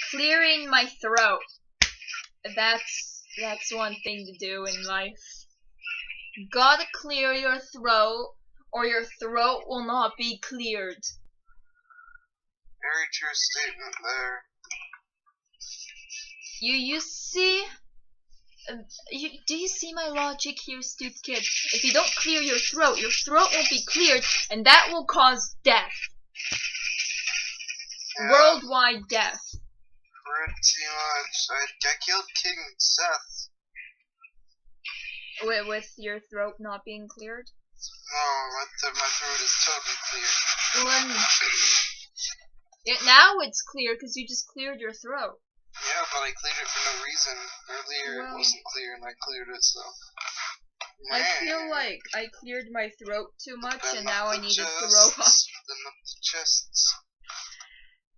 Clearing my throat. That's one thing to do in life. Gotta clear your throat, or your throat will not be cleared. Very true statement there. You see? Do you see my logic here, stupid kid? If you don't clear your throat won't be cleared, and that will cause death. Yeah, worldwide death. Pretty much. I killed King Seth. With your throat not being cleared? No, my throat is totally clear. Well, now it's clear because you just cleared your throat. Yeah, but I cleared it for no reason. Earlier it wasn't clear and I cleared it, so... I feel like I cleared my throat too much and now I need to throw up. Then up the chests.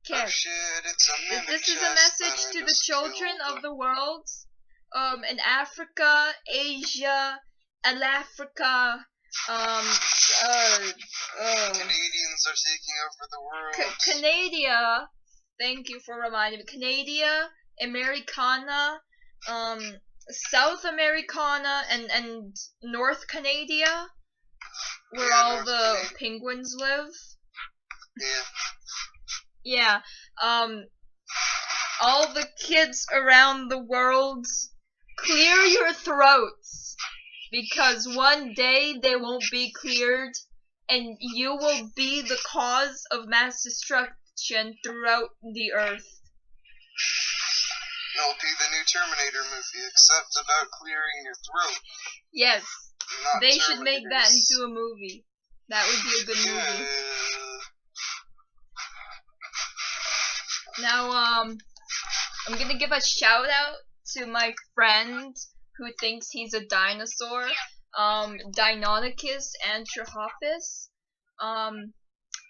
Okay. Oh shit, it's a mimic This is a chest message to the children of the world. In Africa, Asia, Alafrica, Canadians are taking over the world. Canada, thank you for reminding me. Canada, Americana, South Americana, and North Canada, where all the penguins live. Yeah. Yeah, all the kids around the world, clear your throats, because one day they won't be cleared, and you will be the cause of mass destruction throughout the earth. It'll be the new Terminator movie, except about clearing your throat. Yes, Not they should make that into a movie. That would be a good movie. Now, I'm gonna give a shout out to my friend who thinks he's a dinosaur, Deinonychus Anthropopus.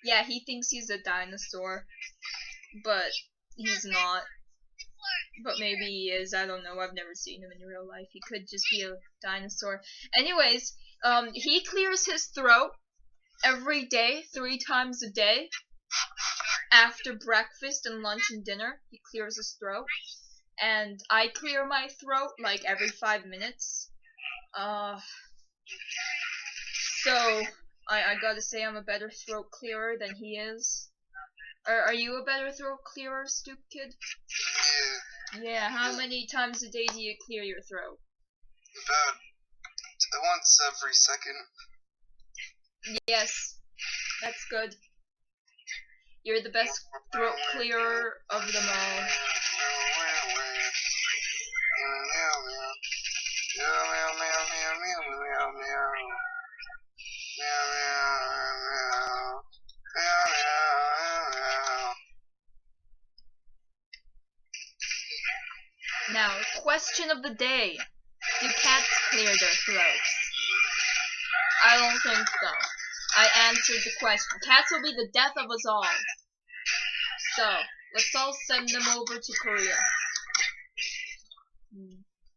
Yeah, he thinks he's a dinosaur, but he's not. But maybe he is, I don't know, I've never seen him in real life. He could just be a dinosaur. Anyways, he clears his throat every day, 3 times a day. After breakfast and lunch and dinner, he clears his throat. And I clear my throat like every 5 minutes. So I gotta say I'm a better throat clearer than he is. Are you a better throat clearer, stupid kid? Yeah, how many times a day do you clear your throat? About once every second. Yes, that's good. You're the best throat clearer of them all. Now, question of the day. Do cats clear their throats? I don't think so. I answered the question. Cats will be the death of us all. So, let's all send them over to Korea.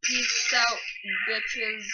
Peace out, bitches.